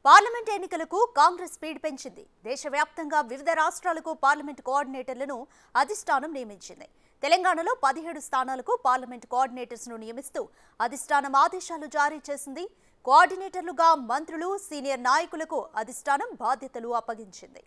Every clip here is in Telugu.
పార్లమెంట్ ఎన్నికలకు కాంగ్రెస్ స్పీడ్ పెంచింది. దేశవ్యాప్తంగా వివిధ రాష్ట్రాలకు పార్లమెంట్ కోఆర్డినేటర్లను అధిష్టానం నియమించింది. తెలంగాణలో 17 స్థానాలకు పార్లమెంట్ కోఆర్డినేటర్స్ ను నియమిస్తూ అధిష్టానం ఆదేశాలు జారీ చేసింది. కోఆర్డినేటర్లుగా మంత్రులు, సీనియర్ నాయకులకు అధిష్టానం బాధ్యతలు అప్పగించింది.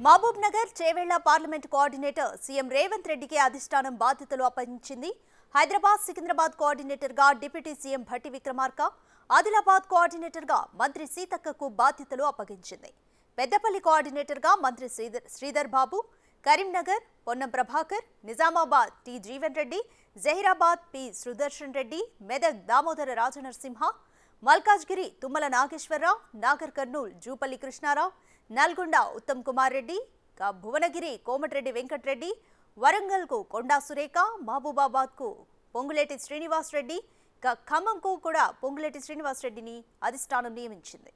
Mahabubnagar, Chevella parliament coordinator CM Revanth రెడ్డికి అధిష్టానం బాధ్యతలు అప్పగించింది. హైదరాబాద్, సికింద్రాబాద్ కోఆర్డినేటర్ గా deputy CM Bhatti Vikramarka, Adilabad coordinator గా మంత్రి సీతక్కకు బాధ్యతలు అప్పగించింది. పెద్దపల్లి కోఆర్డినేటర్ గా మంత్రి శ్రీధర్ బాబు, కరీంనగర్ పొన్నం ప్రభాకర్, నిజామాబాద్ టి జీవన్ రెడ్డి, జహీరాబాద్ పి సుదర్శన్ రెడ్డి, మెదక్ దామోదర రాజనరసింహ, మల్కాజ్గిరి తుమ్మల నాగేశ్వరరావు, నాగర్ కర్నూల్ జూపల్లి కృష్ణారావు, నల్గొండ ఉత్తమ్ కుమార్ రెడ్డి, భువనగిరి కోమటిరెడ్డి వెంకటరెడ్డి, వరంగల్ కు కొండా సురేఖ, మహబూబాబాద్ కు పొంగులేటి శ్రీనివాస్ రెడ్డి, ఖమ్మంకు కూడా పొంగులేటి శ్రీనివాస్ రెడ్డిని అధిష్టానం నియమించింది.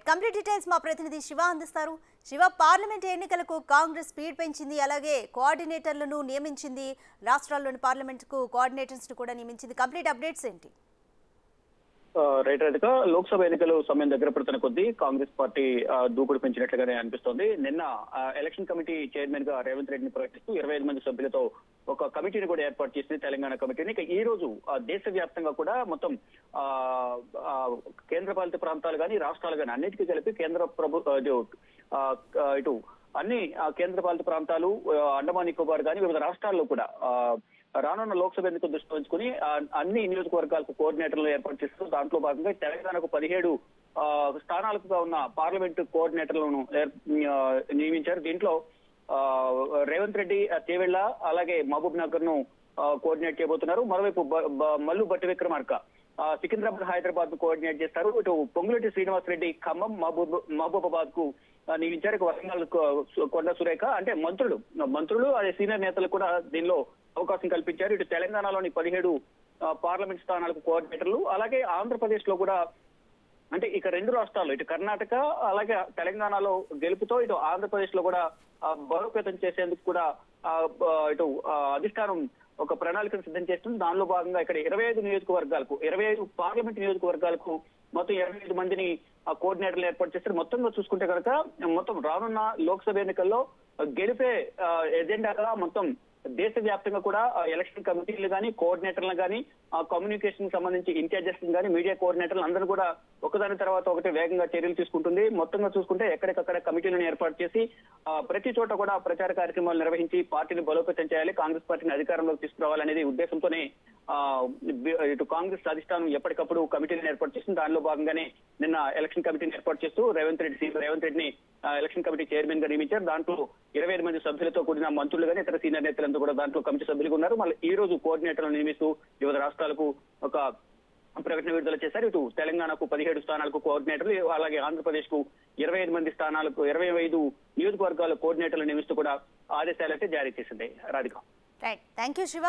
కంప్లీట్ డీటెయిల్స్ మా ప్రతినిధి శివ అందిస్తారు. శివ, పార్లమెంట్ ఎన్నికలకు కాంగ్రెస్ స్పీడ్ పెంచింది, అలాగే కోఆర్డినేటర్లను నియమించింది, రాష్ట్రాల్లోని పార్లమెంట్ కు కోఆర్డినేటర్స్ ను కూడా నియమించింది. కంప్లీట్ అప్డేట్స్ ఏంటి? రైట్ రైట్గా లోక్సభ ఎన్నికలు సమయం దగ్గర పడుతున్న కొద్దీ కాంగ్రెస్ పార్టీ దూకుడు పెంచినట్లుగానే అనిపిస్తోంది. నిన్న ఎలక్షన్ కమిటీ చైర్మన్ గా రేవంత్ రెడ్డిని ప్రకటిస్తూ 25 మంది సభ్యులతో ఒక కమిటీని కూడా ఏర్పాటు చేసింది తెలంగాణ కమిటీని. ఇక ఈ రోజు దేశవ్యాప్తంగా కూడా మొత్తం కేంద్రపాలిత ప్రాంతాలు కానీ రాష్ట్రాలు కానీ అన్నిటికీ కలిపి ఇటు అన్ని కేంద్రపాలిత ప్రాంతాలు, అండమాన్ నికోబార్ కానీ వివిధ రాష్ట్రాల్లో కూడా రానున్న లోక్సభ ఎన్నికలు దృష్టి ఉంచుకుని అన్ని నియోజకవర్గాలకు కోఆర్డినేటర్లు ఏర్పాటు చేస్తూ దాంట్లో భాగంగా తెలంగాణకు 17 స్థానాలుగా ఉన్న పార్లమెంటు కోఆర్డినేటర్లను నియమించారు. దీంట్లో రేవంత్ రెడ్డి చేవెళ్ల అలాగే మహబూబ్ నగర్ ను కోఆర్డినేట్ చేయబోతున్నారు. మరోవైపు మల్లు భట్టి విక్రమార్క సికింద్రాబాద్, హైదరాబాద్ ను కోఆర్డినేట్ చేస్తారు. ఇటు పొంగులేటి శ్రీనివాస్ రెడ్డి ఖమ్మం, మహబూబాబాద్ కు నియమించారు. వరంగల్ కొండ సురేఖ అంటే మంత్రులు అదే సీనియర్ నేతలు కూడా దీనిలో అవకాశం కల్పించారు. ఇటు తెలంగాణలోని 17 పార్లమెంట్ స్థానాలకు కోఆర్డినేటర్లు, అలాగే ఆంధ్రప్రదేశ్ లో కూడా అంటే ఇక 2 రాష్ట్రాల్లో ఇటు కర్ణాటక అలాగే తెలంగాణలో గెలుపుతో ఇటు ఆంధ్రప్రదేశ్ లో కూడా బలోపేతం చేసేందుకు కూడా ఇటు అధిష్టానం ఒక ప్రణాళికను సిద్ధం చేస్తుంది. దానిలో భాగంగా ఇక్కడ 25 పార్లమెంట్ నియోజకవర్గాలకు మొత్తం 25 మందిని కోఆర్డినేటర్లు ఏర్పాటు చేస్తారు. మొత్తంగా చూసుకుంటే కనుక మొత్తం రానున్న లోక్సభ ఎన్నికల్లో గెలిపే ఎజెండాగా మొత్తం దేశవ్యాప్తంగా కూడా ఎలక్షన్ కమిటీలు కానీ కోఆర్డినేటర్లు కానీ కమ్యూనికేషన్ సంబంధించి ఇన్ఛార్జెస్ కానీ మీడియా కోఆర్డినేటర్లు అందరూ కూడా ఒకదాని తర్వాత ఒకటి వేగంగా చర్యలు తీసుకుంటుంది. మొత్తంగా చూసుకుంటే ఎక్కడికక్కడ కమిటీలను ఏర్పాటు చేసి ప్రతి చోట కూడా ప్రచార కార్యక్రమాలు నిర్వహించి పార్టీని బలోపేతం చేయాలి, కాంగ్రెస్ పార్టీని అధికారంలోకి తీసుకురావాలనేది ఉద్దేశంతోనే ఇటు కాంగ్రెస్ అధిష్టానం ఎప్పటికప్పుడు కమిటీలను ఏర్పాటు చేసింది. దానిలో భాగంగానే నిన్న ఎలక్షన్ కమిటీని ఏర్పాటు చేస్తూ రేవంత్ రెడ్డిని ఎలక్షన్ కమిటీ చైర్మన్ గా నియమించారు. దాంట్లో 25 మంది సభ్యులతో కూడిన మంత్రులు కానీ ఇతర సీనియర్ నేతలంతా కూడా దాంట్లో కమిటీ సభ్యులుగా ఉన్నారు. మళ్ళీ ఈ రోజు కోఆర్డినేటర్లను నియమిస్తూ వివిధ రాష్ట్రాలకు ఒక ప్రకటన విడుదల చేశారు. ఇటు తెలంగాణకు 17 స్థానాలకు కోఆర్డినేటర్లు, అలాగే ఆంధ్రప్రదేశ్ కు 25 మంది స్థానాలకు 25 నియోజకవర్గాల కోఆర్డినేటర్లు నియమిస్తూ కూడా ఆదేశాలు అయితే జారీ చేసింది. రాధిక. Thank you Shiva.